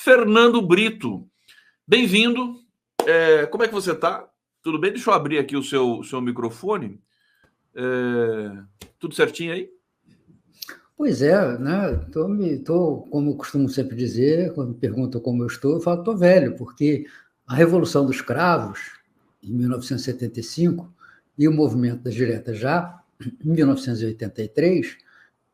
Fernando Brito. Bem-vindo. Como é que você está? Tudo bem? Deixa eu abrir aqui o seu microfone. Tudo certinho aí? Pois é, né? Como eu costumo sempre dizer, quando me perguntam como eu estou, eu falo que estou velho, porque a Revolução dos Cravos, em 1975, e o Movimento das Diretas já, em 1983,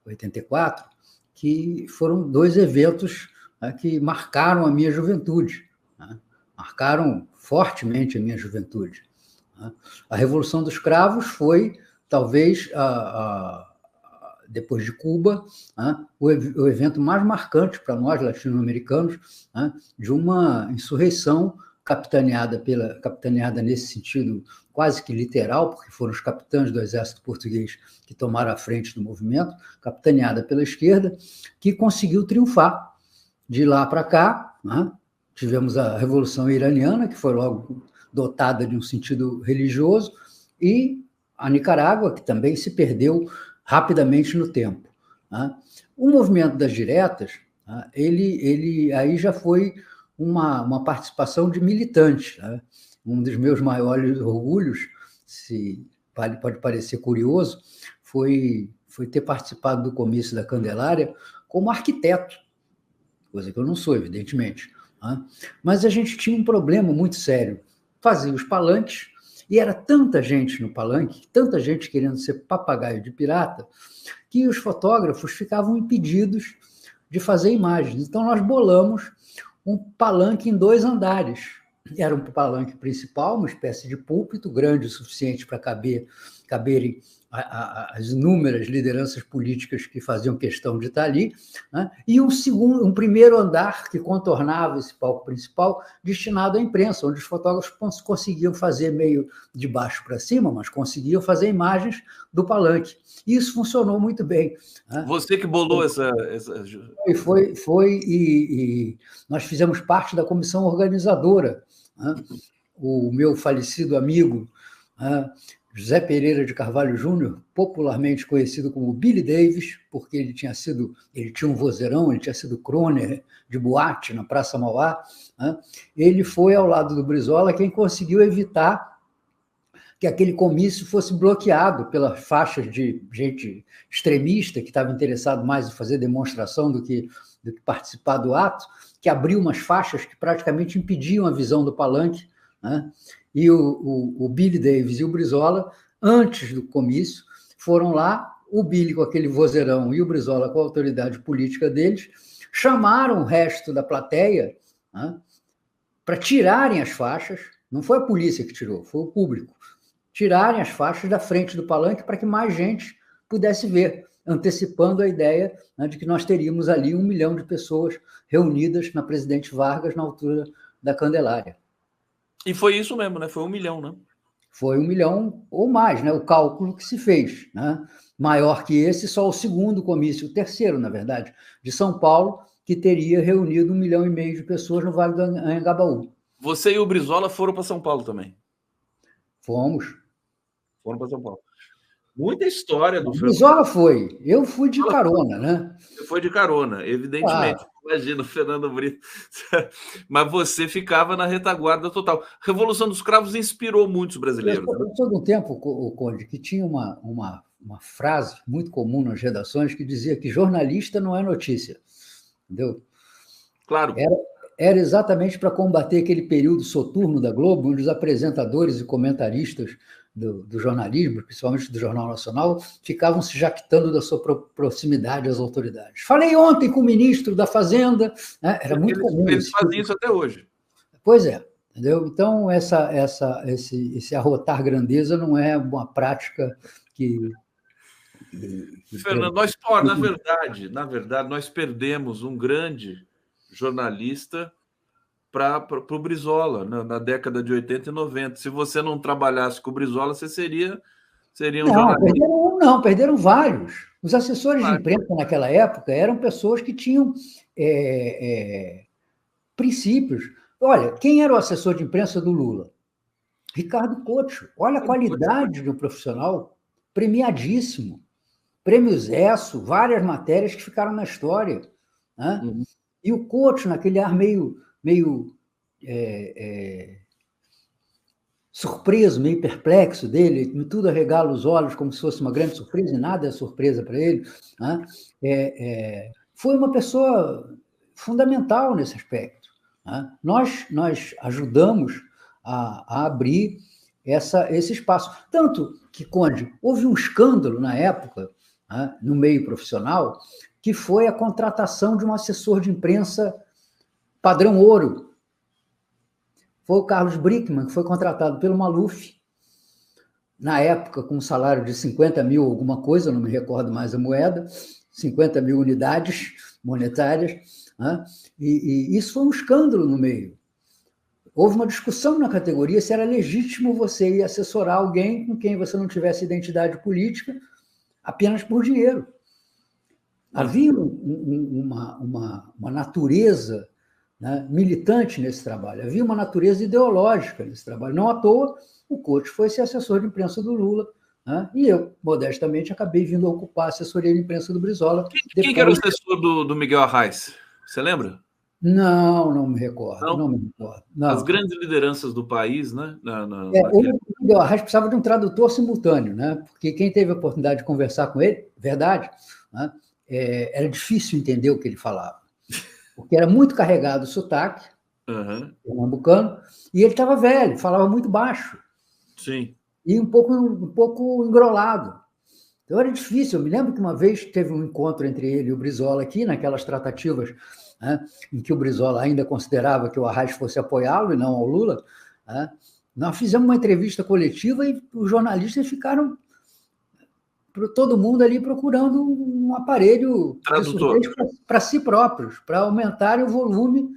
84, que foram dois eventos, né, que marcaram a minha juventude, né? Marcaram fortemente a minha juventude, né? A Revolução dos Cravos foi, talvez, depois de Cuba, né, o evento mais marcante para nós latino-americanos, né, de uma insurreição capitaneada nesse sentido quase que literal, porque foram os capitães do exército português que tomaram a frente do movimento, capitaneada pela esquerda, que conseguiu triunfar. De lá para cá, né, tivemos a Revolução Iraniana, que foi logo dotada de um sentido religioso, e a Nicarágua, que também se perdeu rapidamente no tempo, né? O movimento das diretas, né, ele aí já foi uma participação de militante, né? Um dos meus maiores orgulhos, pode parecer curioso, foi ter participado do comício da Candelária como arquiteto, coisa que eu não sou, evidentemente, né? Mas a gente tinha um problema muito sério. Fazia os palanques, e era tanta gente no palanque, tanta gente querendo ser papagaio de pirata, que os fotógrafos ficavam impedidos de fazer imagens. Então, nós bolamos um palanque em 2 andares. Era um palanque principal, uma espécie de púlpito, grande o suficiente para caberem as inúmeras lideranças políticas que faziam questão de estar ali, né? E um primeiro andar que contornava esse palco principal, destinado à imprensa, onde os fotógrafos conseguiam fazer meio de baixo para cima, mas conseguiam fazer imagens do palanque. E isso funcionou muito bem, né? Você que bolou essa... E nós fizemos parte da comissão organizadora, né? O meu falecido amigo, né, José Pereira de Carvalho Júnior, popularmente conhecido como Billy Davis, porque ele tinha um vozeirão, ele tinha sido crooner de boate na Praça Mauá, né? Ele foi ao lado do Brizola quem conseguiu evitar que aquele comício fosse bloqueado pelas faixas de gente extremista que estava interessado mais em fazer demonstração do que participar do ato, que abriu umas faixas que praticamente impediam a visão do palanque, né? E o Billy Davis e o Brizola, antes do comício, foram lá, o Billy com aquele vozeirão e o Brizola com a autoridade política deles, chamaram o resto da plateia, né, para tirarem as faixas. Não foi a polícia que tirou, foi o público. Tirarem as faixas da frente do palanque para que mais gente pudesse ver, antecipando a ideia, né, de que nós teríamos ali 1 milhão de pessoas reunidas na Presidente Vargas na altura da Candelária. E foi isso mesmo, né? Foi 1 milhão, né? Foi 1 milhão ou mais, né? O cálculo que se fez, né? Maior que esse, só o segundo comício, o terceiro, na verdade, de São Paulo, que teria reunido 1,5 milhão de pessoas no Vale do Anhangabaú. Você e o Brizola foram para São Paulo também? Fomos. Foram para São Paulo. Muita história do Fernando. Brizola foi. Eu fui de carona, né? Você foi de carona, evidentemente. Imagina o Fernando Brito. Mas você ficava na retaguarda total. Revolução dos Cravos inspirou muitos brasileiros. Eu sou de um tempo, Conde, que tinha uma frase muito comum nas redações que dizia que jornalista não é notícia. Entendeu? Claro. Era exatamente para combater aquele período soturno da Globo, onde os apresentadores e comentaristas do jornalismo, principalmente do Jornal Nacional, ficavam se jactando da sua proximidade às autoridades. Falei ontem com o ministro da Fazenda, né? Era muito comum. Eles fazem isso até hoje. Pois é, entendeu? Então, esse arrotar grandeza não é uma prática que... Fernando, na verdade, nós perdemos um grande jornalista para o Brizola, na década de 80 e 90. Se você não trabalhasse com o Brizola, você seria um jornalista. Perderam vários. Os assessores de imprensa naquela época eram pessoas que tinham princípios. Olha, quem era o assessor de imprensa do Lula? Ricardo Couto. Olha a qualidade de um profissional premiadíssimo. Prêmio Zesso, várias matérias que ficaram na história, né? E o Couto, naquele ar meio surpreso, meio perplexo dele, tudo arregala os olhos como se fosse uma grande surpresa, e nada é surpresa para ele, né? Foi uma pessoa fundamental nesse aspecto, né? Nós ajudamos a abrir esse espaço. Tanto que, Conde, houve um escândalo na época, né, no meio profissional, que foi a contratação de um assessor de imprensa padrão ouro. Foi o Carlos Brickman, que foi contratado pelo Maluf, na época com um salário de 50 mil alguma coisa, não me recordo mais a moeda, 50 mil unidades monetárias, né? E isso foi um escândalo no meio. Houve uma discussão na categoria se era legítimo você ir assessorar alguém com quem você não tivesse identidade política apenas por dinheiro. Havia uma natureza, né, militante nesse trabalho, havia uma natureza ideológica nesse trabalho. Não à toa, o Couto foi ser assessor de imprensa do Lula, né, e eu, modestamente, acabei vindo a ocupar a assessoria de imprensa do Brizola. Quem que era o assessor do Miguel Arraes? Você lembra? Não me recordo. Não me recordo. Não. As grandes lideranças do país, né? O Miguel Arraes precisava de um tradutor simultâneo, né? Porque quem teve a oportunidade de conversar com ele, verdade, né, era difícil entender o que ele falava, porque era muito carregado o sotaque pernambucano, e ele estava velho, falava muito baixo. Sim. E um pouco engrolado. Então era difícil. Eu me lembro que uma vez teve um encontro entre ele e o Brizola aqui, naquelas tratativas, né, em que o Brizola ainda considerava que o Arraes fosse apoiá-lo e não ao Lula, né? Nós fizemos uma entrevista coletiva e os jornalistas ficaram, todo mundo ali, procurando um aparelho para si próprios, para aumentar o volume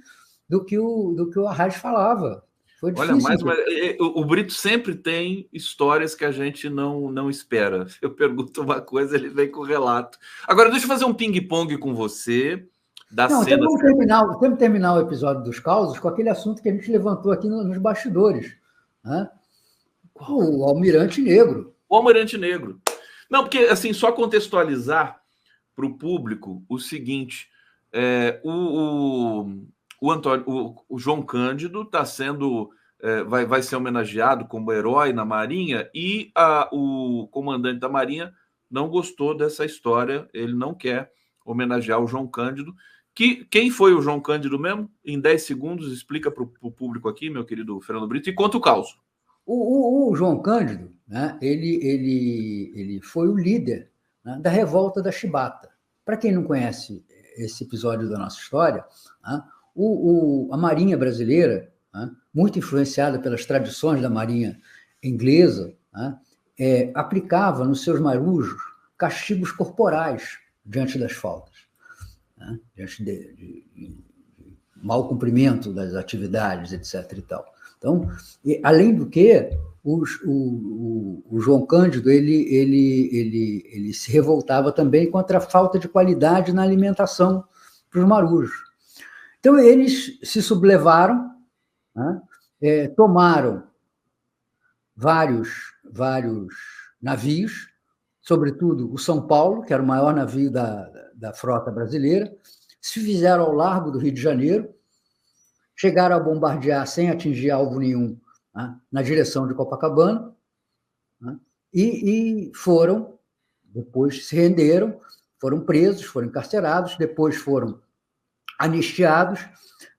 do que o Arraes falava. Foi difícil. Olha, o Brito sempre tem histórias que a gente não espera. Eu pergunto uma coisa, ele vem com o relato. Agora, deixa eu fazer um ping-pong com você. Temos que terminar o episódio dos causos com aquele assunto que a gente levantou aqui nos bastidores, né? O Almirante Negro. O Almirante Negro. Não, porque, assim, só contextualizar para o público o seguinte, o João Cândido está sendo, vai ser homenageado como herói na Marinha, e o comandante da Marinha não gostou dessa história, ele não quer homenagear o João Cândido. Quem foi o João Cândido mesmo? Em 10 segundos, explica para o público aqui, meu querido Fernando Brito, e conta o caos. O João Cândido, né, ele foi o líder, né, da revolta da Chibata. Para quem não conhece esse episódio da nossa história, né, a Marinha brasileira, né, muito influenciada pelas tradições da Marinha inglesa, né, aplicava nos seus marujos castigos corporais diante das faltas, né, diante de mau cumprimento das atividades, etc. e tal. Então, além do que, o João Cândido ele se revoltava também contra a falta de qualidade na alimentação para os marujos. Então, eles se sublevaram, né, tomaram vários navios, sobretudo o São Paulo, que era o maior navio da frota brasileira, se fizeram ao largo do Rio de Janeiro, chegaram a bombardear sem atingir alvo nenhum, né, na direção de Copacabana, né, e foram, depois se renderam, foram presos, foram encarcerados, depois foram anistiados,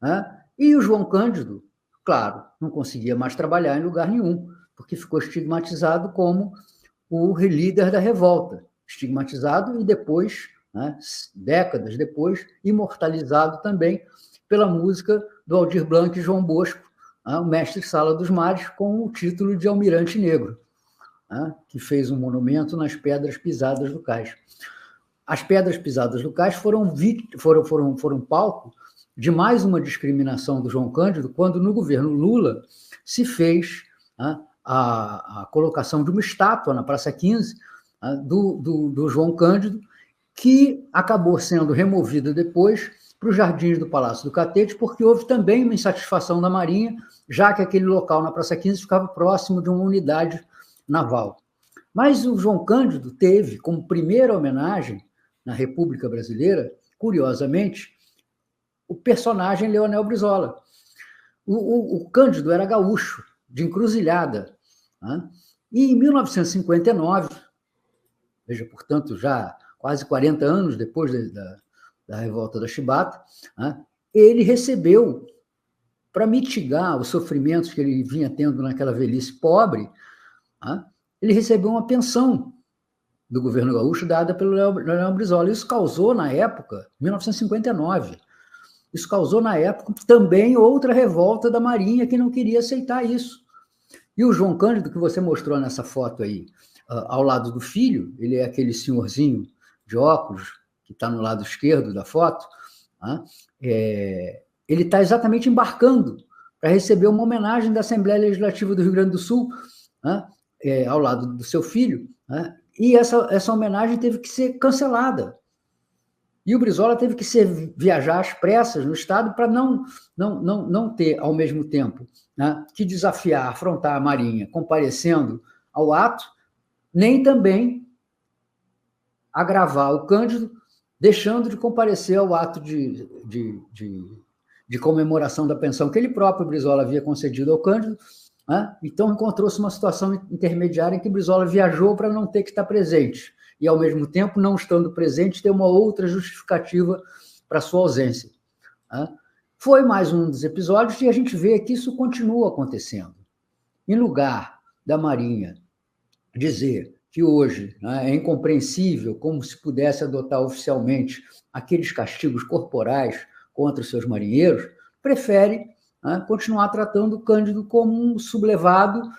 né, e o João Cândido, claro, não conseguia mais trabalhar em lugar nenhum, porque ficou estigmatizado como o líder da revolta, estigmatizado e depois, né, décadas depois, imortalizado também pela música do Aldir Blanc e João Bosco, o mestre-sala dos mares, com o título de Almirante Negro, que fez um monumento nas Pedras Pisadas do Cais. As Pedras Pisadas do Cais foram palco de mais uma discriminação do João Cândido, quando no governo Lula se fez a colocação de uma estátua na Praça 15 do João Cândido, que acabou sendo removida depois para os jardins do Palácio do Catete, porque houve também uma insatisfação da Marinha, já que aquele local na Praça 15 ficava próximo de uma unidade naval. Mas o João Cândido teve, como primeira homenagem na República Brasileira, curiosamente, o personagem Leonel Brizola. O Cândido era gaúcho, de Encruzilhada. Né? E em 1959, veja, portanto, já quase 40 anos depois da revolta da Chibata, né? Ele recebeu, para mitigar os sofrimentos que ele vinha tendo naquela velhice pobre, né? Ele recebeu uma pensão do governo gaúcho dada pelo Leonel Brizola. Isso causou, na época, 1959, isso causou, na época, também outra revolta da Marinha que não queria aceitar isso. E o João Cândido, que você mostrou nessa foto aí, ao lado do filho, ele é aquele senhorzinho de óculos que está no lado esquerdo da foto, né? Ele está exatamente embarcando para receber uma homenagem da Assembleia Legislativa do Rio Grande do Sul, né? Ao lado do seu filho, né? E essa homenagem teve que ser cancelada. E o Brizola teve que viajar às pressas no Estado para não ter, ao mesmo tempo, né, que desafiar, afrontar a Marinha comparecendo ao ato, nem também agravar o Cândido, deixando de comparecer ao ato de comemoração da pensão que ele próprio, Brizola, havia concedido ao Cândido. Né? Então, encontrou-se uma situação intermediária em que Brizola viajou para não ter que estar presente. E, ao mesmo tempo, não estando presente, ter uma outra justificativa para sua ausência. Né? Foi mais um dos episódios e a gente vê que isso continua acontecendo. Em lugar da Marinha dizer que hoje, né, é incompreensível como se pudesse adotar oficialmente aqueles castigos corporais contra os seus marinheiros, prefere, né, continuar tratando o Cândido como um sublevado,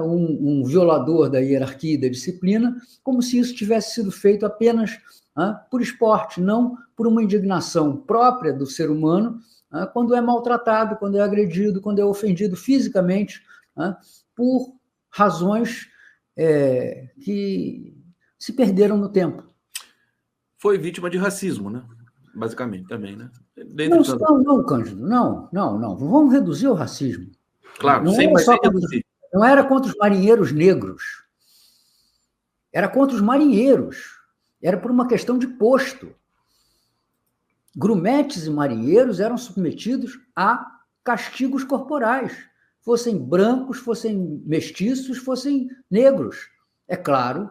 um violador da hierarquia e da disciplina, como se isso tivesse sido feito apenas por esporte, não por uma indignação própria do ser humano, quando é maltratado, quando é agredido, quando é ofendido fisicamente, por razões que se perderam no tempo. Foi vítima de racismo, né? Basicamente, também, né? Não, Cândido, não. Vamos reduzir o racismo. Claro, não era contra os marinheiros negros. Era contra os marinheiros. Era por uma questão de posto. Grumetes e marinheiros eram submetidos a castigos corporais. Fossem brancos, fossem mestiços, fossem negros. É claro,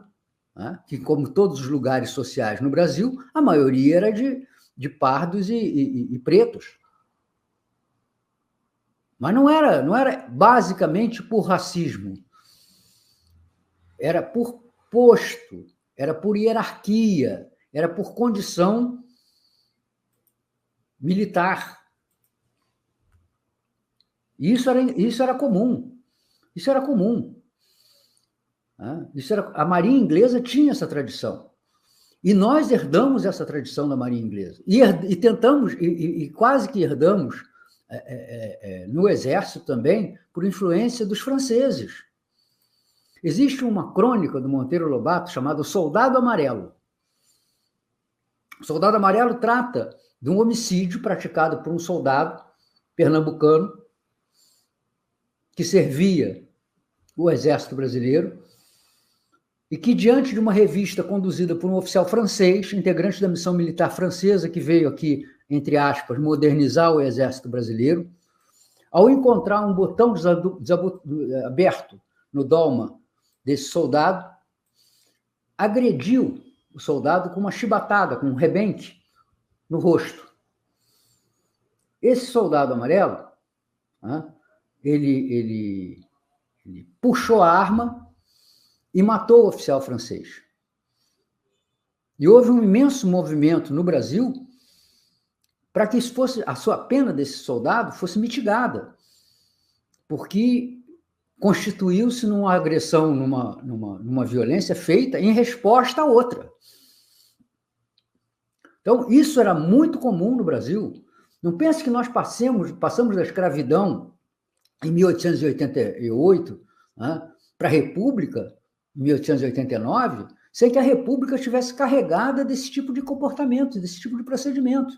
né, que, como todos os lugares sociais no Brasil, a maioria era de pardos e pretos. Mas não era basicamente por racismo. Era por posto, era por hierarquia, era por condição militar. Isso era comum. Isso era comum. A Marinha Inglesa tinha essa tradição. E nós herdamos essa tradição da Marinha Inglesa. E tentamos, e quase que herdamos no Exército também, por influência dos franceses. Existe uma crônica do Monteiro Lobato chamada O Soldado Amarelo. O Soldado Amarelo trata de um homicídio praticado por um soldado pernambucano que servia o Exército Brasileiro e que, diante de uma revista conduzida por um oficial francês, integrante da missão militar francesa, que veio aqui, entre aspas, modernizar o Exército Brasileiro, ao encontrar um botão aberto no dolma desse soldado, agrediu o soldado com uma chibatada, com um rebenque no rosto. Esse soldado amarelo, ele puxou a arma e matou o oficial francês. E houve um imenso movimento no Brasil para que a pena desse soldado fosse mitigada, porque constituiu-se numa agressão, numa violência feita em resposta a outra. Então, isso era muito comum no Brasil. Não pense que nós passamos da escravidão em 1888, para a República, em 1889, sem que a República estivesse carregada desse tipo de comportamento, desse tipo de procedimento.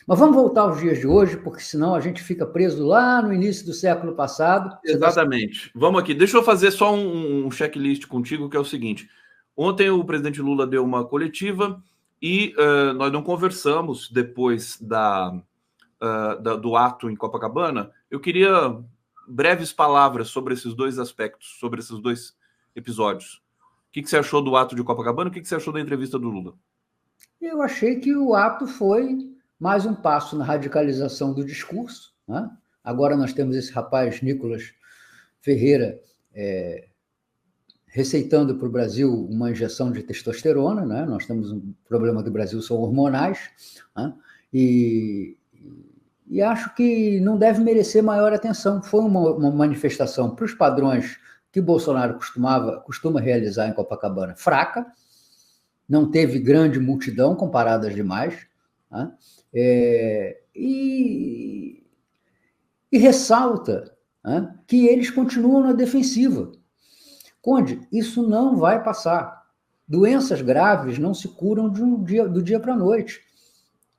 Mas vamos voltar aos dias de hoje, porque senão a gente fica preso lá no início do século passado. Exatamente. Vamos aqui. Deixa eu fazer só um checklist contigo, que é o seguinte. Ontem o presidente Lula deu uma coletiva E nós não conversamos depois do ato em Copacabana. Eu queria breves palavras sobre esses dois aspectos, sobre esses dois episódios. O que você achou do ato de Copacabana? O que você achou da entrevista do Lula? Eu achei que o ato foi mais um passo na radicalização do discurso, né? Agora nós temos esse rapaz, Nicolas Ferreira, receitando para o Brasil uma injeção de testosterona, né? Nós temos um problema do Brasil, são hormonais, né? E acho que não deve merecer maior atenção. Foi uma manifestação para os padrões que Bolsonaro costuma realizar em Copacabana, fraca, não teve grande multidão comparada às demais, né? E ressalta, né, que eles continuam na defensiva. Conde, isso não vai passar. Doenças graves não se curam do dia para a noite.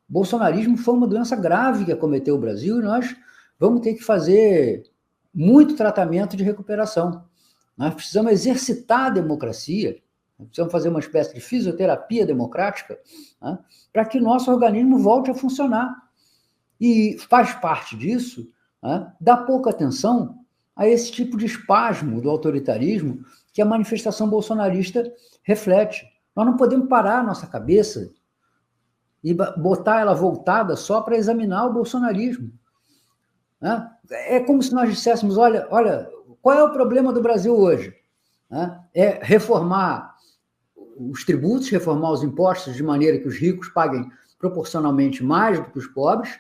Bolsonarismo foi uma doença grave que acometeu o Brasil e nós vamos ter que fazer muito tratamento de recuperação. Nós precisamos exercitar a democracia, precisamos fazer uma espécie de fisioterapia democrática, né, para que nosso organismo volte a funcionar. E faz parte disso, né, dar pouca atenção a esse tipo de espasmo do autoritarismo que a manifestação bolsonarista reflete. Nós não podemos parar a nossa cabeça e botar ela voltada só para examinar o bolsonarismo, né? É como se nós disséssemos, olha, qual é o problema do Brasil hoje? Né? É reformar os tributos, reformar os impostos de maneira que os ricos paguem proporcionalmente mais do que os pobres,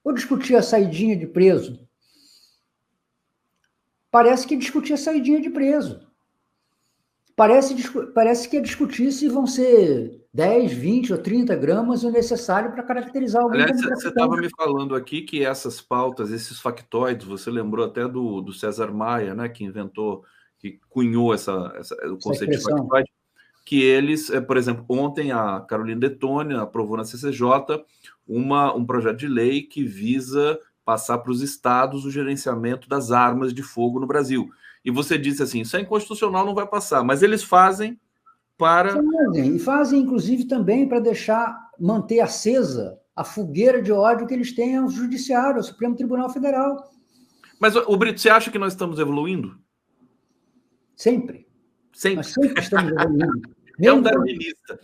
ou discutir a saidinha de preso? Parece que discutir a saidinha de preso. Parece que é discutir se vão ser 10, 20 ou 30 gramas o necessário para caracterizar alguém. Aliás, você estava me falando aqui que essas pautas, esses factoides, você lembrou até do César Maia, né, que inventou, que cunhou o conceito de factoide, que eles, por exemplo, ontem a Carolina Detoni aprovou na CCJ um projeto de lei que visa passar para os estados o gerenciamento das armas de fogo no Brasil. E você disse assim, isso é inconstitucional, não vai passar, mas eles fazem para... Fazem, inclusive, também para manter acesa a fogueira de ódio que eles têm ao Judiciário, ao Supremo Tribunal Federal. Mas, Brito, você acha que nós estamos evoluindo? Sempre. Nós sempre estamos evoluindo. É um darwinista.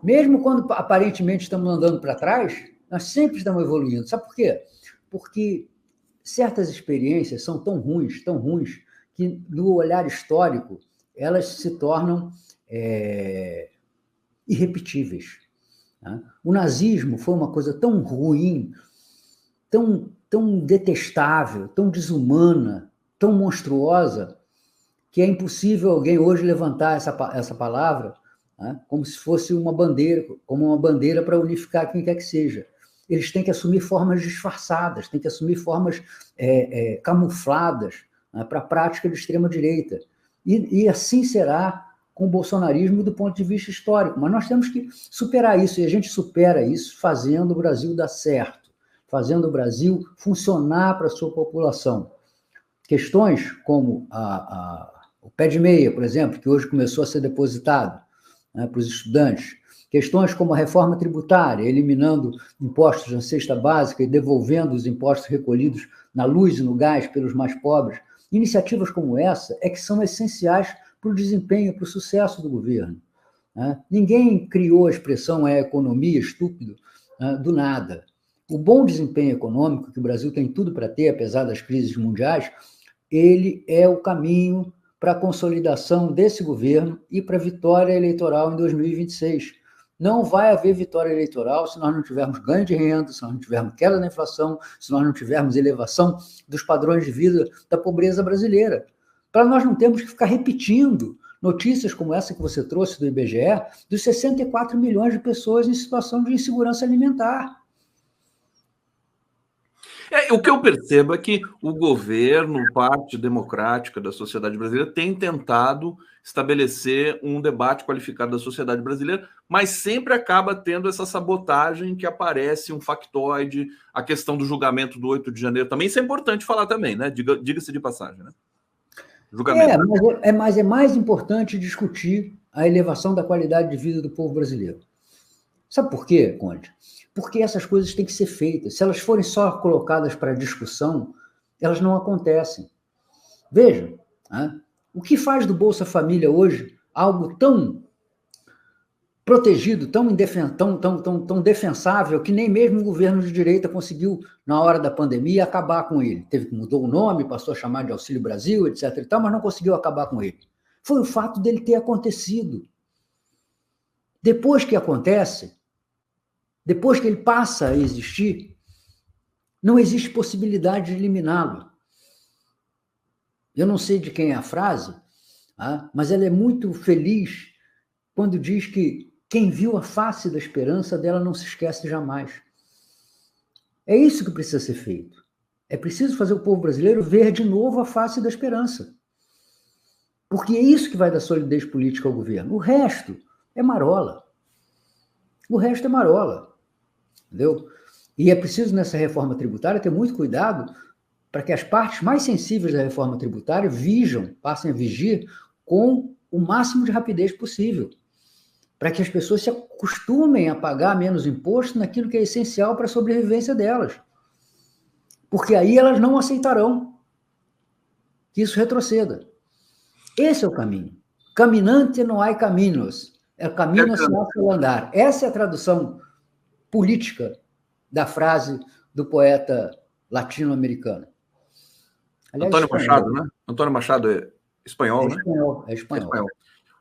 Mesmo quando aparentemente estamos andando para trás, nós sempre estamos evoluindo. Sabe por quê? Porque certas experiências são tão ruins, que no olhar histórico elas se tornam irrepetíveis. Né? O nazismo foi uma coisa tão ruim, tão detestável, tão desumana, tão monstruosa, que é impossível alguém hoje levantar essa palavra, né, como se fosse uma bandeira para unificar quem quer que seja. Eles têm que assumir formas disfarçadas, têm que assumir formas camufladas, né, para a prática de extrema-direita. E assim será com o bolsonarismo do ponto de vista histórico. Mas nós temos que superar isso, e a gente supera isso fazendo o Brasil dar certo, fazendo o Brasil funcionar para a sua população. Questões como o pé de meia, por exemplo, que hoje começou a ser depositado, né, para os estudantes. Questões como a reforma tributária, eliminando impostos na cesta básica e devolvendo os impostos recolhidos na luz e no gás pelos mais pobres. Iniciativas como essa é que são essenciais para o desempenho, para o sucesso do governo. Né? Ninguém criou a expressão economia estúpido, né, do nada. O bom desempenho econômico, que o Brasil tem tudo para ter, apesar das crises mundiais, ele é o caminho para a consolidação desse governo e para a vitória eleitoral em 2026. Não vai haver vitória eleitoral se nós não tivermos ganho de renda, se nós não tivermos queda da inflação, se nós não tivermos elevação dos padrões de vida da pobreza brasileira. Para nós não termos que ficar repetindo notícias como essa que você trouxe do IBGE, dos 64 milhões de pessoas em situação de insegurança alimentar. O que eu percebo é que o governo, parte democrática da sociedade brasileira, tem tentado estabelecer um debate qualificado da sociedade brasileira, mas sempre acaba tendo essa sabotagem que aparece um factoide, a questão do julgamento do 8 de janeiro também. Isso é importante falar também, né? Diga-se de passagem, né? Mas é mais importante discutir a elevação da qualidade de vida do povo brasileiro. Sabe por quê, Conde? Porque essas coisas têm que ser feitas. Se elas forem só colocadas para discussão, elas não acontecem. Vejam, né? O que faz do Bolsa Família hoje algo tão protegido, tão defensável, que nem mesmo o governo de direita conseguiu, na hora da pandemia, acabar com ele. Mudou o nome, passou a chamar de Auxílio Brasil, etc. e tal, mas não conseguiu acabar com ele. Foi o fato dele ter acontecido. Depois que acontece, depois que ele passa a existir, não existe possibilidade de eliminá-lo. Eu não sei de quem é a frase, mas ela é muito feliz quando diz que quem viu a face da esperança dela não se esquece jamais. É isso que precisa ser feito. É preciso fazer o povo brasileiro ver de novo a face da esperança. Porque é isso que vai dar solidez política ao governo. O resto é marola. O resto é marola. Entendeu? E é preciso, nessa reforma tributária, ter muito cuidado para que as partes mais sensíveis da reforma tributária passem a vigir com o máximo de rapidez possível, para que as pessoas se acostumem a pagar menos imposto naquilo que é essencial para a sobrevivência delas. Porque aí elas não aceitarão que isso retroceda. Esse é o caminho. Caminante não há caminhos. É caminho se hace andar. Essa é a tradução política da frase do poeta latino-americano. Aliás, Antônio Machado, né? Antônio Machado é espanhol, né? É espanhol.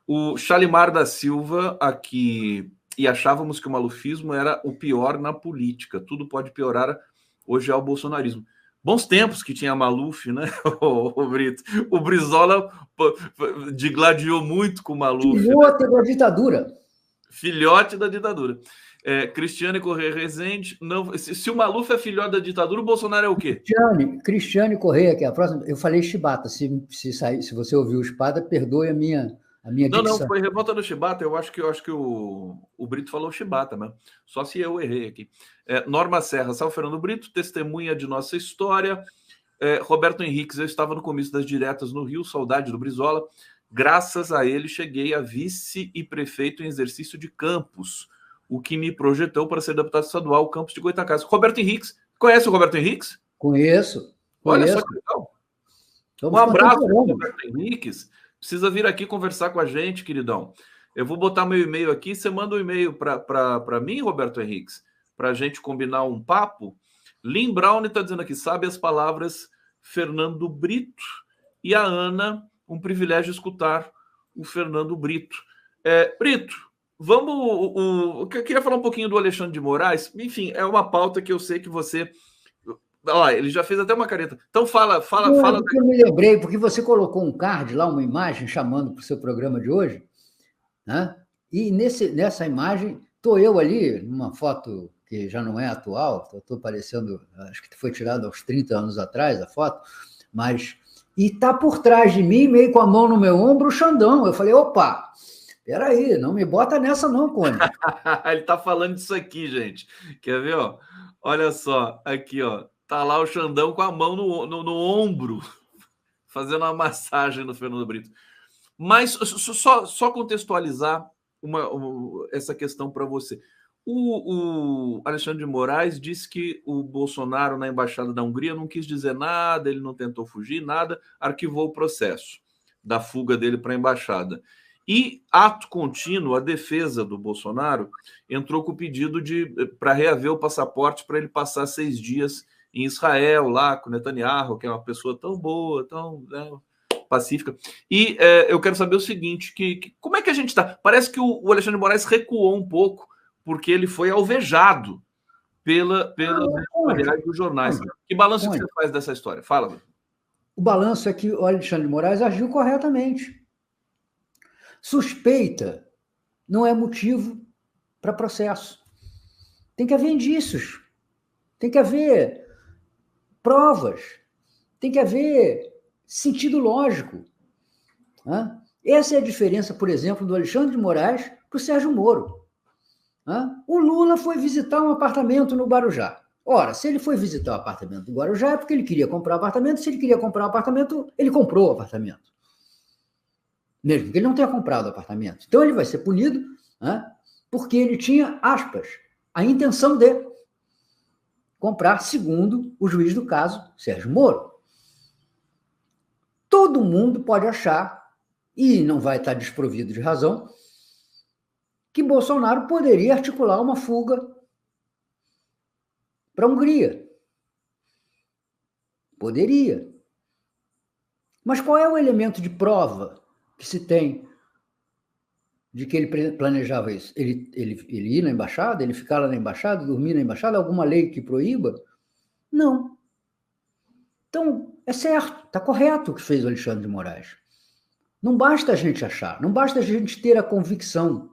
O Shalimar da Silva aqui, e achávamos que o malufismo era o pior na política. Tudo pode piorar, hoje é o bolsonarismo. Bons tempos que tinha Maluf, né, o Brito? O Brizola digladiou muito com o Maluf. Filhote da ditadura. Filhote da ditadura. Cristiane Correia Rezende. Não, se o Maluf é filhote da ditadura, o Bolsonaro é o quê? Cristiane Correia, que é a próxima. Eu falei Chibata. Se você ouviu o Chibata, perdoe a minha dicção. Não, foi Revolta do Chibata. Eu acho que o Brito falou Chibata, né? Só se eu errei aqui. Norma Serra, salve Fernando Brito, testemunha de nossa história. Roberto Henriques, eu estava no comício das diretas no Rio, saudade do Brizola. Graças a ele, cheguei a vice e prefeito em exercício de Campos, o que me projetou para ser deputado estadual, Campos de Goitacazes. Roberto Henriques, conhece o Roberto Henriques? Conheço. Olha só que legal. Um abraço, Roberto Henriques. Precisa vir aqui conversar com a gente, queridão. Eu vou botar meu e-mail aqui, você manda um e-mail para mim, Roberto Henriques, para a gente combinar um papo. Lynn Brown está dizendo aqui, sabe as palavras Fernando Brito. E a Ana, um privilégio escutar o Fernando Brito. Brito, eu queria falar um pouquinho do Alexandre de Moraes. Enfim, é uma pauta que eu sei que você... Olha, ele já fez até uma careta. Então fala. Eu me lembrei, porque você colocou um card lá, uma imagem, chamando para o seu programa de hoje, né? E nessa imagem, estou eu ali, numa foto que já não é atual, estou parecendo, acho que foi tirada aos 30 anos atrás, a foto, mas... E está por trás de mim, meio com a mão no meu ombro, o Xandão. Eu falei, opa, peraí, não me bota nessa não, Conde. Ele está falando disso aqui, gente. Quer ver, ó? Olha só, aqui, ó. Tá lá o Xandão com a mão no ombro, fazendo uma massagem no Fernando Brito. Mas só contextualizar essa questão para você. O Alexandre de Moraes disse que o Bolsonaro, na Embaixada da Hungria, não quis dizer nada, ele não tentou fugir, nada, arquivou o processo da fuga dele para a Embaixada. E, ato contínuo, a defesa do Bolsonaro entrou com o pedido para reaver o passaporte para ele passar 6 dias em Israel, lá com Netanyahu, que é uma pessoa tão boa, tão pacífica. E eu quero saber o seguinte, como é que a gente está? Parece que o Alexandre de Moraes recuou um pouco, porque ele foi alvejado pelas editoriais dos jornais. Que balanço que você faz dessa história? Fala. O balanço é que o Alexandre de Moraes agiu corretamente. Suspeita não é motivo para processo. Tem que haver indícios, tem que haver provas, tem que haver sentido lógico. Essa é a diferença, por exemplo, do Alexandre de Moraes para o Sérgio Moro. O Lula foi visitar um apartamento no Guarujá. Ora, se ele foi visitar o apartamento do Guarujá é porque ele queria comprar o apartamento. Se ele queria comprar o apartamento, ele comprou o apartamento. mesmo que ele não tenha comprado o apartamento. Então, ele vai ser punido, né, porque ele tinha, aspas, a intenção de comprar, segundo o juiz do caso, Sérgio Moro. Todo mundo pode achar, e não vai estar desprovido de razão, que Bolsonaro poderia articular uma fuga para a Hungria. Poderia. Mas qual é o elemento de prova que se tem de que ele planejava isso? Ele ir na embaixada, ele ficar lá na embaixada, dormir na embaixada, alguma lei que proíba? Não. Então, é certo, está correto o que fez o Alexandre de Moraes. Não basta a gente achar, não basta a gente ter a convicção,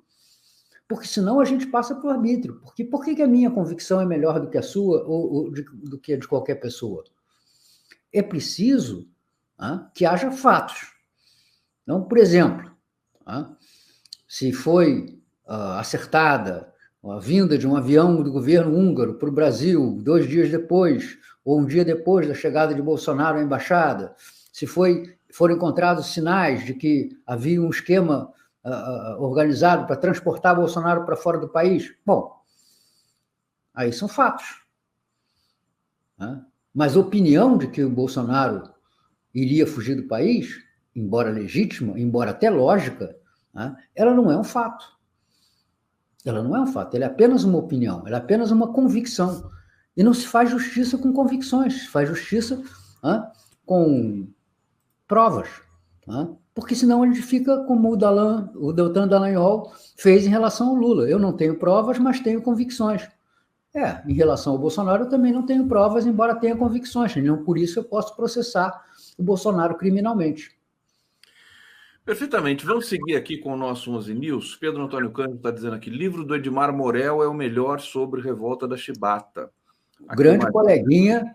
porque senão a gente passa para o arbítrio. Porque por que a minha convicção é melhor do que a sua ou do que a de qualquer pessoa? É preciso que haja fatos. Então, por exemplo, se foi acertada a vinda de um avião do governo húngaro para o Brasil 2 dias depois, ou um dia depois da chegada de Bolsonaro à embaixada, se foram encontrados sinais de que havia um esquema organizado para transportar Bolsonaro para fora do país, bom, aí são fatos. Mas a opinião de que o Bolsonaro iria fugir do país, embora legítima, embora até lógica, ela não é um fato. Ela não é um fato, ela é apenas uma opinião, ela é apenas uma convicção. E não se faz justiça com convicções, se faz justiça com provas. Porque senão ele fica como o Deltan Dallagnol fez em relação ao Lula. Eu não tenho provas, mas tenho convicções. Em relação ao Bolsonaro, eu também não tenho provas, embora tenha convicções. Não por isso eu posso processar o Bolsonaro criminalmente. Perfeitamente. Vamos seguir aqui com o nosso 11 News. Pedro Antônio Cândido está dizendo aqui, livro do Edmar Morel é o melhor sobre revolta da Chibata. Grande coleguinha,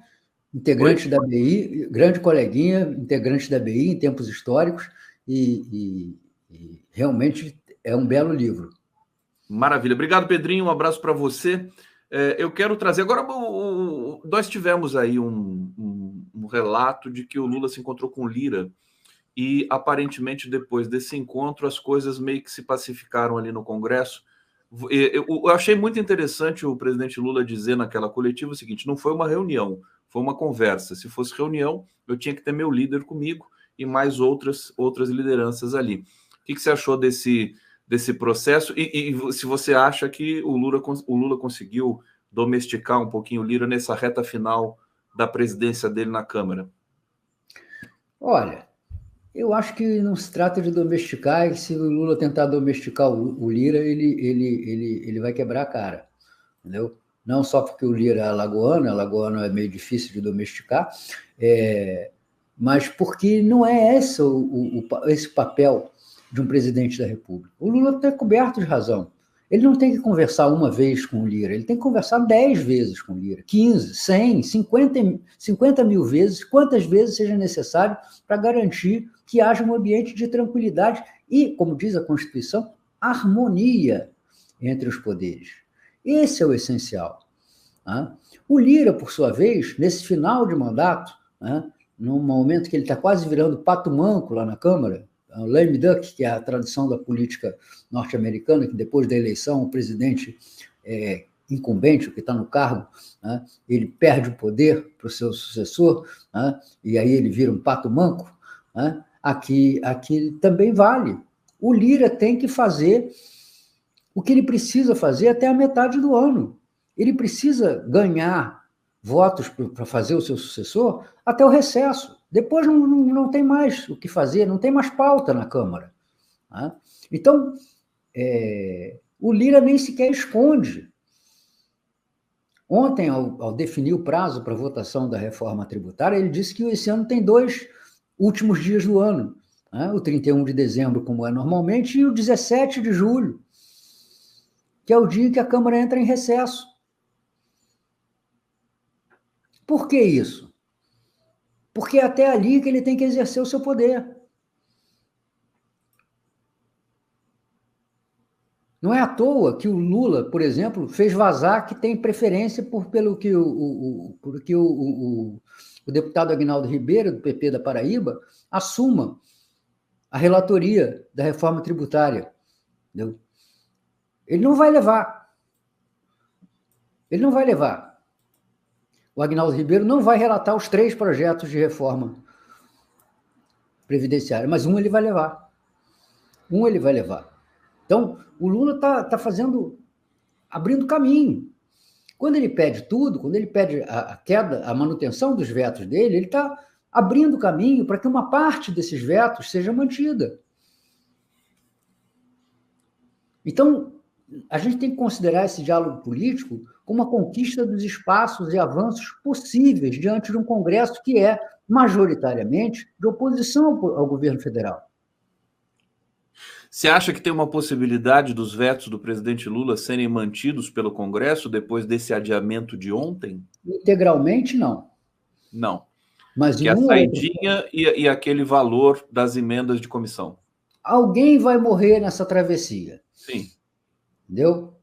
integrante da BI, grande coleguinha, integrante da BI em tempos históricos, e realmente é um belo livro. Maravilha. Obrigado, Pedrinho. Um abraço para você. Eu quero trazer agora. Nós tivemos aí um relato de que o Lula se encontrou com Lira e aparentemente depois desse encontro as coisas meio que se pacificaram ali no Congresso. Eu achei muito interessante o presidente Lula dizer naquela coletiva o seguinte: não foi uma reunião, foi uma conversa. Se fosse reunião, eu tinha que ter meu líder comigo e mais outras lideranças ali. O que você achou desse processo? E se você acha que o Lula conseguiu domesticar um pouquinho o Lira nessa reta final da presidência dele na Câmara? Olha, eu acho que não se trata de domesticar, e se o Lula tentar domesticar o Lira, ele vai quebrar a cara, entendeu? Não só porque o Lira é alagoano é meio difícil de domesticar, mas porque não é esse papel de um presidente da República. O Lula está coberto de razão. Ele não tem que conversar uma vez com o Lira, ele tem que conversar 10 vezes com o Lira, 15, 100, 50 mil vezes, quantas vezes seja necessário para garantir que haja um ambiente de tranquilidade e, como diz a Constituição, harmonia entre os poderes. Esse é o essencial. O Lira, por sua vez, nesse final de mandato, num momento que ele está quase virando pato manco lá na Câmara, o lame duck, que é a tradição da política norte-americana, que depois da eleição o presidente incumbente, o que está no cargo, ele perde o poder para o seu sucessor, e aí ele vira um pato manco. Aqui também vale. O Lira tem que fazer o que ele precisa fazer até a metade do ano. Ele precisa ganhar votos para fazer o seu sucessor até o recesso. Depois não tem mais o que fazer, não tem mais pauta na Câmara. Então, o Lira nem sequer esconde. Ontem, ao definir o prazo para a votação da reforma tributária, ele disse que esse ano tem 2 últimos dias do ano, o 31 de dezembro, como é normalmente, e o 17 de julho, que é o dia em que a Câmara entra em recesso. Por que isso? Porque é até ali que ele tem que exercer o seu poder. Não é à toa que o Lula, por exemplo, fez vazar que tem preferência pelo que o deputado Aguinaldo Ribeiro, do PP da Paraíba, assuma a relatoria da reforma tributária. Entendeu? Ele não vai levar. Ele não vai levar. O Agnaldo Ribeiro não vai relatar os 3 projetos de reforma previdenciária, mas um ele vai levar. Um ele vai levar. Então, o Lula está abrindo caminho. Quando ele pede tudo, quando ele pede a queda, a manutenção dos vetos dele, ele está abrindo caminho para que uma parte desses vetos seja mantida. Então, a gente tem que considerar esse diálogo político como uma conquista dos espaços e avanços possíveis diante de um Congresso que é, majoritariamente, de oposição ao governo federal. Você acha que tem uma possibilidade dos vetos do presidente Lula serem mantidos pelo Congresso depois desse adiamento de ontem? Integralmente, não. Não. Mas que a saidinha e aquele valor das emendas de comissão. Alguém vai morrer nessa travessia. Sim. Entendeu?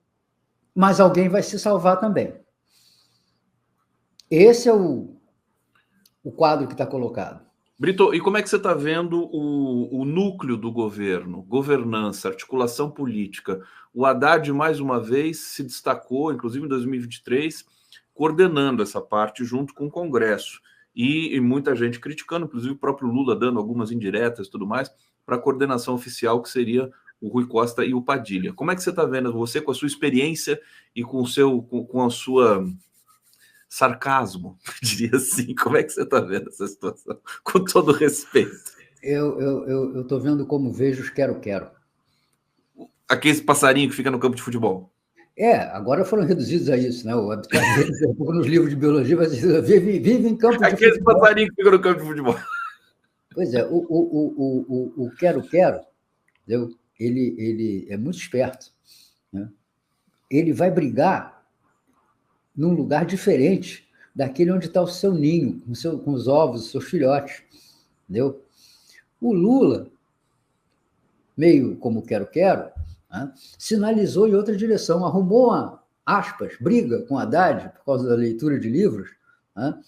Mas alguém vai se salvar também. Esse é o quadro que está colocado. Brito, e como é que você está vendo o núcleo do governo, governança, articulação política? O Haddad, mais uma vez, se destacou, inclusive em 2023, coordenando essa parte junto com o Congresso. E muita gente criticando, inclusive o próprio Lula dando algumas indiretas e tudo mais, para a coordenação oficial, que seria o Rui Costa e o Padilha. Como é que você está vendo, você, com a sua experiência e com a sua sarcasmo, diria assim, como é que você está vendo essa situação? Com todo respeito. Eu estou vendo como vejo os quero-quero. Aquele passarinho que fica no campo de futebol. Agora foram reduzidos a isso, né? O habitat deles é um pouco nos livros de biologia, mas vive em campo de Aquele futebol. Aquele passarinho que fica no campo de futebol. Pois é, o quero-quero, ele é muito esperto, né? Ele vai brigar num lugar diferente daquele onde está o seu ninho, com os ovos, os seus filhotes, entendeu? O Lula, meio como quero-quero, né, sinalizou em outra direção, arrumou uma, aspas, briga com Haddad por causa da leitura de livros, né,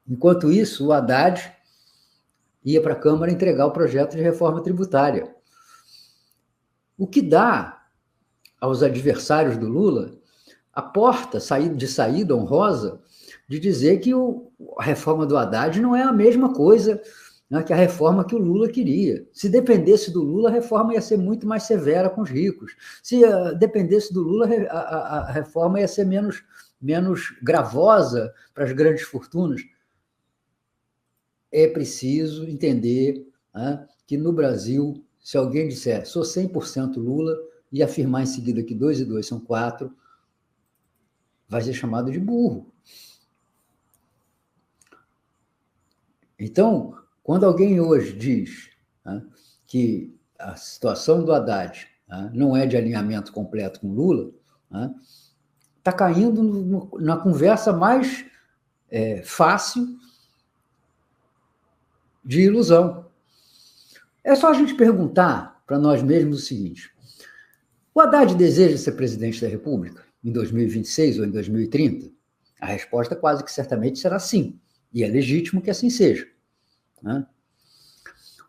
enquanto isso, o Haddad ia para a Câmara entregar o projeto de reforma tributária. O que dá aos adversários do Lula a porta de saída honrosa de dizer que a reforma do Haddad não é a mesma coisa, né, que a reforma que o Lula queria. Se dependesse do Lula, a reforma ia ser muito mais severa com os ricos. Se dependesse do Lula, a reforma ia ser menos gravosa para as grandes fortunas. É preciso entender, né, que no Brasil, se alguém disser sou 100% Lula e afirmar em seguida que 2 e 2 são 4, vai ser chamado de burro. Então, quando alguém hoje diz, né, que a situação do Haddad, né, não é de alinhamento completo com Lula, está caindo na conversa mais fácil de ilusão. É só a gente perguntar para nós mesmos o seguinte: o Haddad deseja ser presidente da República em 2026 ou em 2030? A resposta quase que certamente será sim, e é legítimo que assim seja, né?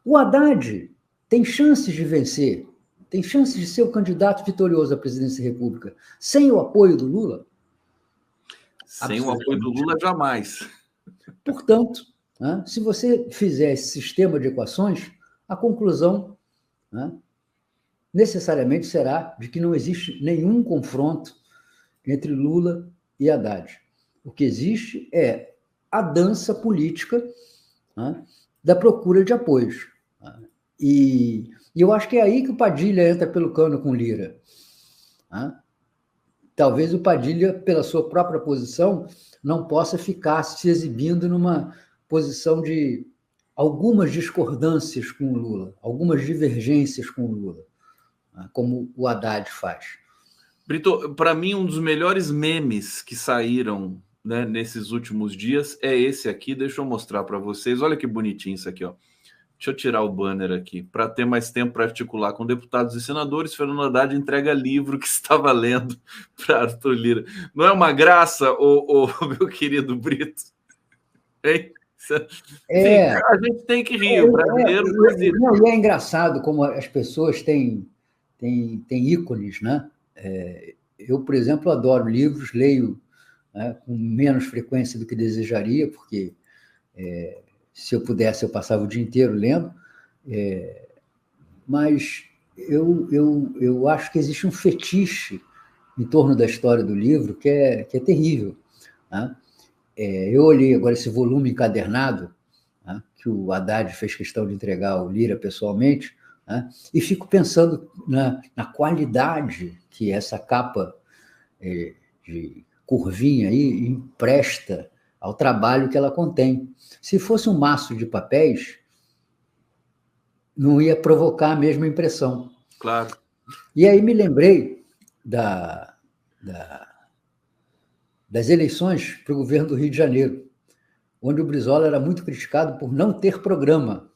O Haddad tem chances de vencer, tem chances de ser o candidato vitorioso à presidência da República sem o apoio do Lula? Sem o apoio do Lula, jamais. Portanto, né, se você fizer esse sistema de equações, a conclusão, né, necessariamente será de que não existe nenhum confronto entre Lula e Haddad. O que existe é a dança política, né, da procura de apoios. Né? E eu acho que é aí que o Padilha entra pelo cano com Lira. Né? Talvez o Padilha, pela sua própria posição, não possa ficar se exibindo numa posição de algumas discordâncias com o Lula, algumas divergências com o Lula, como o Haddad faz. Brito, para mim, um dos melhores memes que saíram, né, nesses últimos dias é esse aqui. Deixa eu mostrar para vocês. Olha que bonitinho isso aqui, ó. Deixa eu tirar o banner aqui. Para ter mais tempo para articular com deputados e senadores, Fernando Haddad entrega livro que estava lendo para Arthur Lira. Não é uma graça, meu querido Brito? Hein? Enfim, a gente tem que rir, o brasileiro faz isso. Não, e é engraçado como as pessoas têm ícones, né? Eu, por exemplo, adoro livros, leio, né, com menos frequência do que desejaria, porque se eu pudesse, eu passava o dia inteiro lendo, mas eu acho que existe um fetiche em torno da história do livro que é terrível, né? Eu olhei agora esse volume encadernado, né, que o Haddad fez questão de entregar ao Lira pessoalmente, né, e fico pensando na qualidade que essa capa de curvinha aí empresta ao trabalho que ela contém. Se fosse um maço de papéis, não ia provocar a mesma impressão. Claro. E aí me lembrei das eleições para o governo do Rio de Janeiro, onde o Brizola era muito criticado por não ter programa.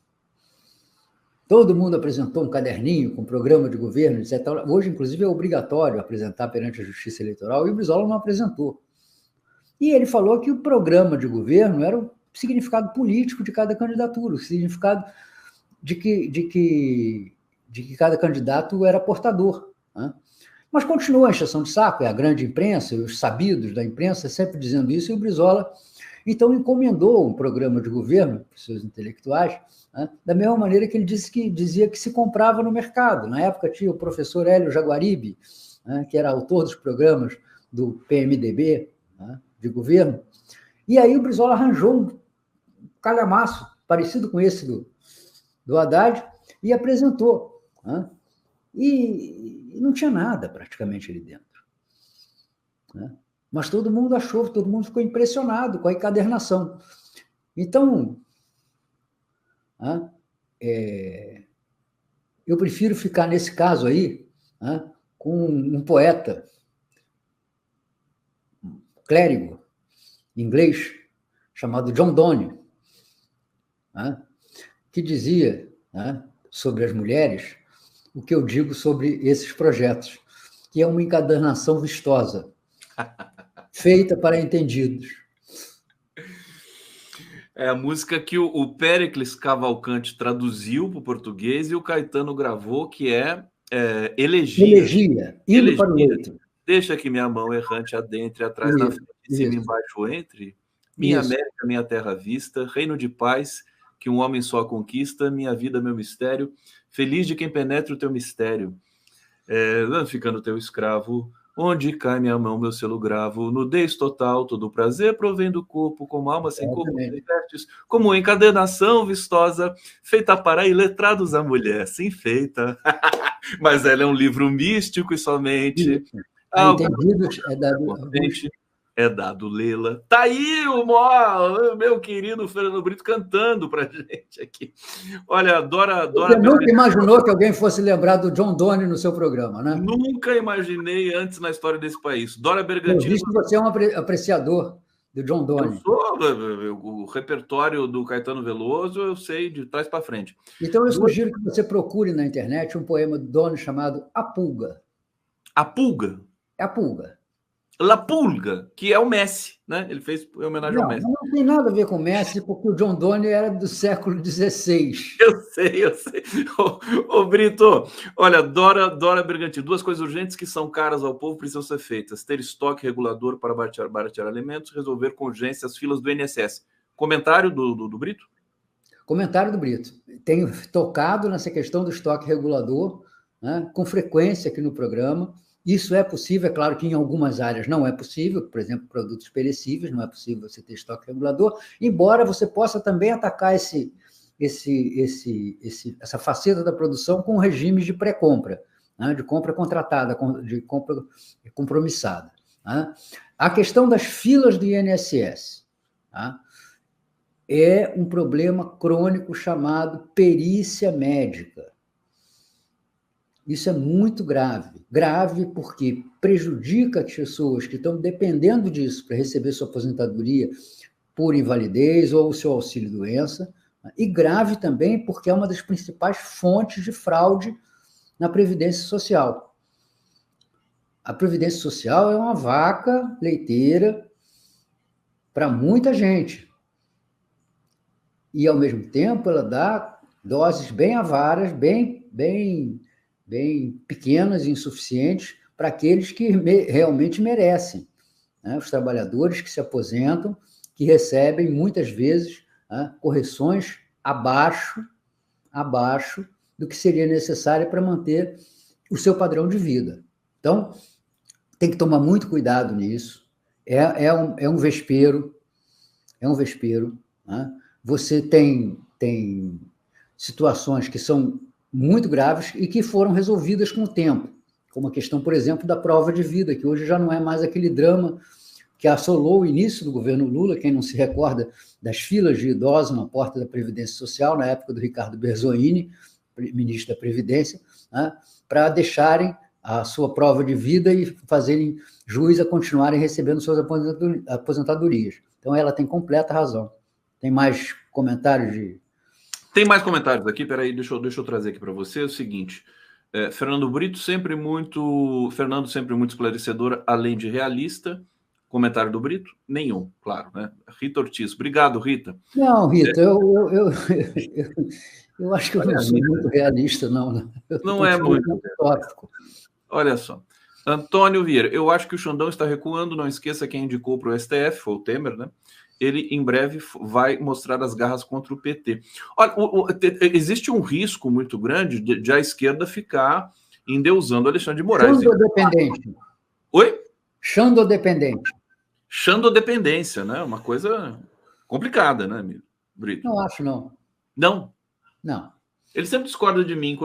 Todo mundo apresentou um caderninho com programa de governo, etc. Hoje, inclusive, é obrigatório apresentar perante a Justiça Eleitoral, e o Brizola não apresentou. E ele falou que o programa de governo era o significado político de cada candidatura, o significado de que cada candidato era portador, né? Mas continua a encheção de saco, é a grande imprensa, os sabidos da imprensa sempre dizendo isso, e o Brizola, então, encomendou um programa de governo para os seus intelectuais, né, da mesma maneira que ele dizia que se comprava no mercado. Na época tinha o professor Hélio Jaguaribe, né, que era autor dos programas do PMDB, né, de governo, e aí o Brizola arranjou um calhamaço parecido com esse do Haddad e apresentou, né, e não tinha nada praticamente ali dentro, né? Mas todo mundo achou, todo mundo ficou impressionado com a encadernação. Então, eu prefiro ficar nesse caso aí, com um poeta, um clérigo inglês, chamado John Donne, que dizia, sobre as mulheres o que eu digo sobre esses projetos, que é uma encadernação vistosa, feita para entendidos. É a música que o Péricles Cavalcante traduziu para o português e o Caetano gravou, que é Elegia. Elegia, hino para o leito. Deixa que minha mão errante adentre, atrás, na frente, em cima, embaixo, entre. Minha América, minha terra à vista, reino de paz, que um homem só conquista, minha vida, meu mistério, feliz de quem penetra o teu mistério. Ficando teu escravo, onde cai minha mão, meu selo gravo, nudez total, todo prazer provém do corpo, como alma sem corpo, vestes, como encadenação vistosa, feita para iletrados a mulher, sim feita. Mas ela é um livro místico e somente entendidos é dado lê-la. Tá aí o meu querido Fernando Brito cantando pra gente aqui. Olha, Dora Você nunca imaginou que alguém fosse lembrar do John Donne no seu programa, né? Nunca imaginei antes na história desse país. Dora Bergantini. Eu vi que você é um apreciador do John Donne. Eu sou o repertório do Caetano Veloso, eu sei de trás para frente. Então eu sugiro que você procure na internet um poema do Donne chamado A Pulga. A Pulga? É a Pulga. La Pulga, que é o Messi, né? Ele fez em homenagem ao Messi. Não tem nada a ver com o Messi, porque o John Donne era do século XVI. Eu sei. Ô, Brito, olha, Dora Bergantini, duas coisas urgentes que são caras ao povo precisam ser feitas: ter estoque regulador para baratear alimentos, resolver com urgência as filas do INSS. Comentário do Brito? Comentário do Brito. Tenho tocado nessa questão do estoque regulador, né, com frequência aqui no programa. Isso é possível, é claro que em algumas áreas não é possível, por exemplo, produtos perecíveis, não é possível você ter estoque regulador, embora você possa também atacar essa faceta da produção com regimes de pré-compra, né, de compra contratada, de compra compromissada, né. A questão das filas do INSS, tá, é um problema crônico chamado perícia médica. Isso é muito grave. Grave porque prejudica as pessoas que estão dependendo disso para receber sua aposentadoria por invalidez ou o seu auxílio-doença. E grave também porque é uma das principais fontes de fraude na Previdência Social. A Previdência Social é uma vaca leiteira para muita gente. e, ao mesmo tempo, ela dá doses bem avaras, bem pequenas e insuficientes para aqueles que realmente merecem, né? Os trabalhadores que se aposentam, que recebem, muitas vezes, correções abaixo do que seria necessário para manter o seu padrão de vida. Então, tem que tomar muito cuidado nisso. É um vespeiro, né? Você tem situações que são muito graves e que foram resolvidas com o tempo, como a questão, por exemplo, da prova de vida, que hoje já não é mais aquele drama que assolou o início do governo Lula, quem não se recorda das filas de idosos na porta da Previdência Social, na época do Ricardo Berzoini, ministro da Previdência, né, para deixarem a sua prova de vida e fazerem jus a continuarem recebendo suas aposentadorias. Então, ela tem completa razão. Tem mais comentários? Tem mais comentários aqui, peraí, deixa eu trazer aqui para você o seguinte. Fernando sempre muito esclarecedor, além de realista. Comentário do Brito? Nenhum, claro, né? Rita Ortiz. Obrigado, Rita. Não, Rita, eu acho que eu não sou muito realista, não. Né? Não é muito tópico. Olha só. Antônio Vieira, eu acho que o Xandão está recuando, não esqueça quem indicou para o STF, foi o Temer, né? Ele, em breve, vai mostrar as garras contra o PT. Olha, existe um risco muito grande de a esquerda ficar endeusando Alexandre de Moraes. Xandodependente. Oi? Xandodependente. Xandodependência, né? Uma coisa complicada, né, Brito? Não acho, não. Não? Não. Ele sempre discorda de mim.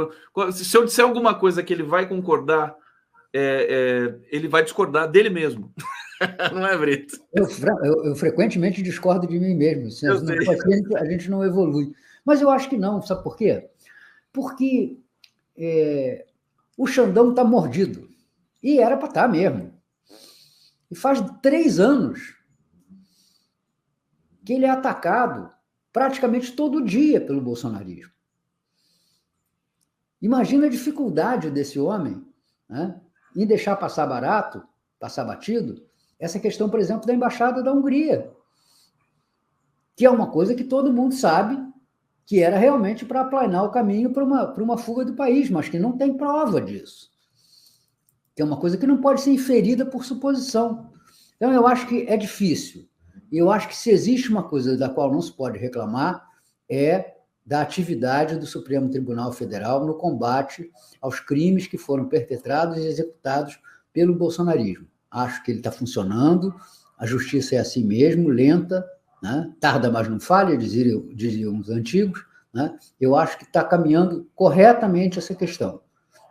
Se eu disser alguma coisa que ele vai concordar, ele vai discordar dele mesmo. Não é, Brito? Eu frequentemente discordo de mim mesmo. Se a gente não evolui. Mas eu acho que não. Sabe por quê? Porque o Xandão está mordido. E era para estar mesmo. E faz 3 anos que ele é atacado praticamente todo dia pelo bolsonarismo. Imagina a dificuldade desse homem, né, em deixar passar barato, passar batido, essa questão, por exemplo, da Embaixada da Hungria, que é uma coisa que todo mundo sabe que era realmente para aplanar o caminho para uma fuga do país, mas que não tem prova disso. Que é uma coisa que não pode ser inferida por suposição. Então, eu acho que é difícil. E eu acho que se existe uma coisa da qual não se pode reclamar, é da atividade do Supremo Tribunal Federal no combate aos crimes que foram perpetrados e executados pelo bolsonarismo. Acho que ele está funcionando, a justiça é assim mesmo, lenta, né? Tarda, mas não falha, diziam os antigos, né? Eu acho que está caminhando corretamente essa questão.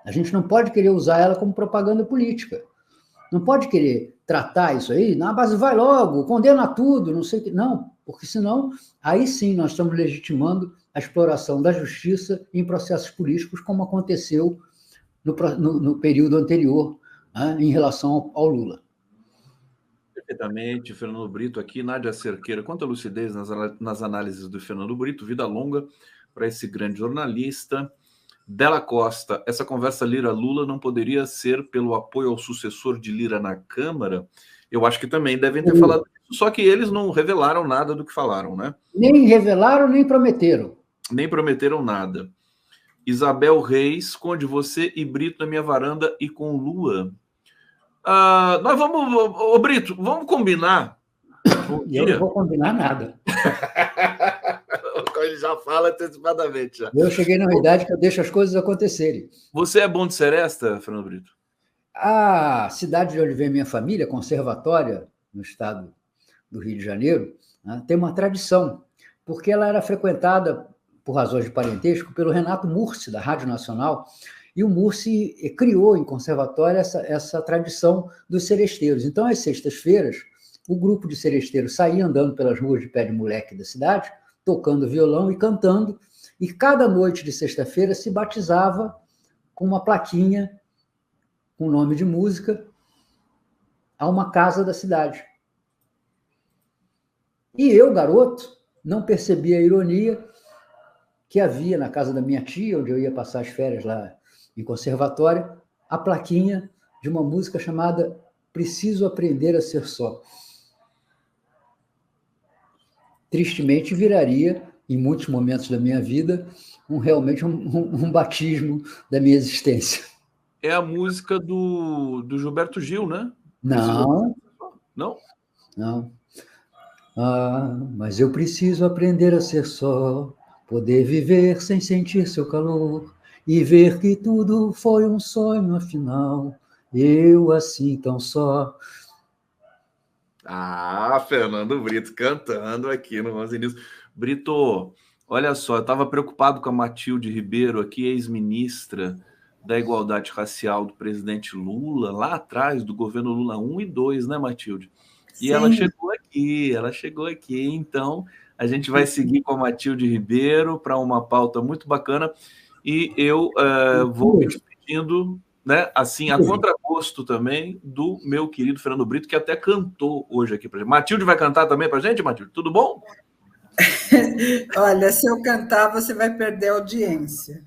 A gente não pode querer usar ela como propaganda política. Não pode querer tratar isso aí, na base vai logo, condena tudo, não sei o que. Não, porque senão, aí sim nós estamos legitimando a exploração da justiça em processos políticos, como aconteceu no período anterior, né, em relação ao Lula. Perfeitamente, Fernando Brito aqui, Nádia Cerqueira, quanta lucidez nas análises do Fernando Brito, vida longa para esse grande jornalista. Della Costa, essa conversa Lira-Lula não poderia ser pelo apoio ao sucessor de Lira na Câmara? Eu acho que também devem ter falado isso, só que eles não revelaram nada do que falaram, né? Nem revelaram, nem prometeram. Nem prometeram nada. Isabel Reis, Conde, você e Brito na minha varanda e com Lua. Nós vamos... Ô, Brito, vamos combinar? Eu não vou combinar nada. Ele já fala antecipadamente. Já. Eu cheguei na idade que eu deixo as coisas acontecerem. Você é bom de Seresta, Fernando Brito? A cidade de onde vem minha família, Conservatória, no estado do Rio de Janeiro, né, tem uma tradição, porque ela era frequentada, por razões de parentesco, pelo Renato Mursi, da Rádio Nacional, e o Mursi criou em Conservatória essa tradição dos seresteiros. Então, às sextas-feiras, o grupo de seresteiros saía andando pelas ruas de pé de moleque da cidade, tocando violão e cantando, e cada noite de sexta-feira se batizava com uma plaquinha com nome de música a uma casa da cidade. E eu, garoto, não percebia a ironia que havia na casa da minha tia, onde eu ia passar as férias lá em Conservatória, a plaquinha de uma música chamada Preciso Aprender a Ser Só. Tristemente, viraria em muitos momentos da minha vida, realmente um batismo da minha existência. É a música do Gilberto Gil, né? Não. Não? Não. Mas eu preciso aprender a ser só, poder viver sem sentir seu calor e ver que tudo foi um sonho, afinal, eu assim tão só. Fernando Brito cantando aqui no 11 News. Brito, olha só, eu estava preocupado com a Matilde Ribeiro aqui, ex-ministra da Igualdade Racial do presidente Lula, lá atrás, do governo Lula 1 e 2, né, Matilde? E ela chegou aqui, então a gente vai seguir com a Matilde Ribeiro para uma pauta muito bacana e eu vou me despedindo, né? Assim, a contragosto também do meu querido Fernando Brito, que até cantou hoje aqui para gente. Matilde vai cantar também para gente, Matilde? Tudo bom? Olha, se eu cantar, você vai perder a audiência.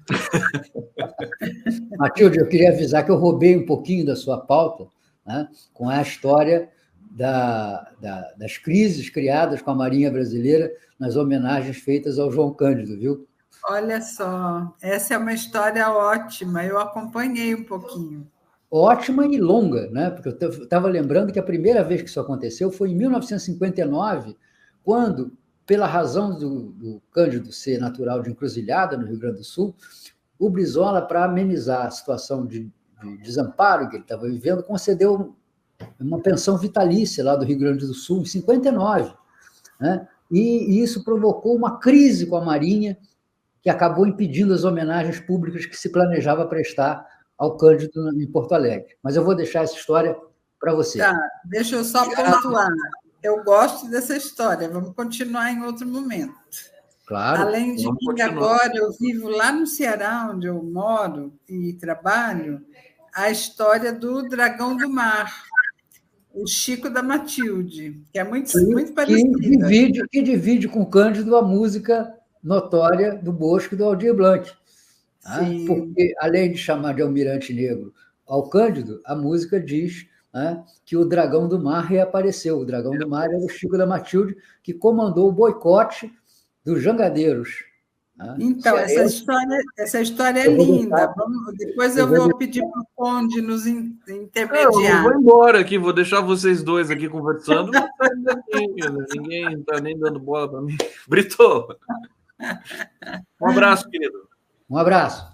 Matilde, eu queria avisar que eu roubei um pouquinho da sua pauta, né, com a história das crises criadas com a Marinha Brasileira nas homenagens feitas ao João Cândido, viu? Olha só, essa é uma história ótima, eu acompanhei um pouquinho. Ótima e longa, né? Porque eu estava lembrando que a primeira vez que isso aconteceu foi em 1959, quando, pela razão do Cândido ser natural de Encruzilhada, no Rio Grande do Sul, o Brizola, para amenizar a situação de desamparo que ele estava vivendo, concedeu uma pensão vitalícia lá do Rio Grande do Sul, em 59. Né? E isso provocou uma crise com a Marinha, que acabou impedindo as homenagens públicas que se planejava prestar ao Cândido em Porto Alegre. Mas eu vou deixar essa história para você. Tá, deixa eu só pontuar. Eu gosto dessa história, vamos continuar em outro momento. Claro. Além de que agora eu vivo lá no Ceará, onde eu moro e trabalho, a história do Dragão do Mar, o Chico da Matilde, que é muito parecida. Que divide com o Cândido a música notória do Bosco e do Aldir Blanc. Sim. Porque, além de chamar de Almirante Negro ao Cândido, a música diz que o Dragão do Mar reapareceu. O Dragão do Mar era o Chico da Matilde, que comandou o boicote dos jangadeiros. Então, essa história é linda. Depois eu vou pedir para o Conde nos intermediar. Eu vou embora aqui, vou deixar vocês dois aqui conversando. Ninguém não está nem dando bola para mim. Brito, um abraço, querido. Um abraço.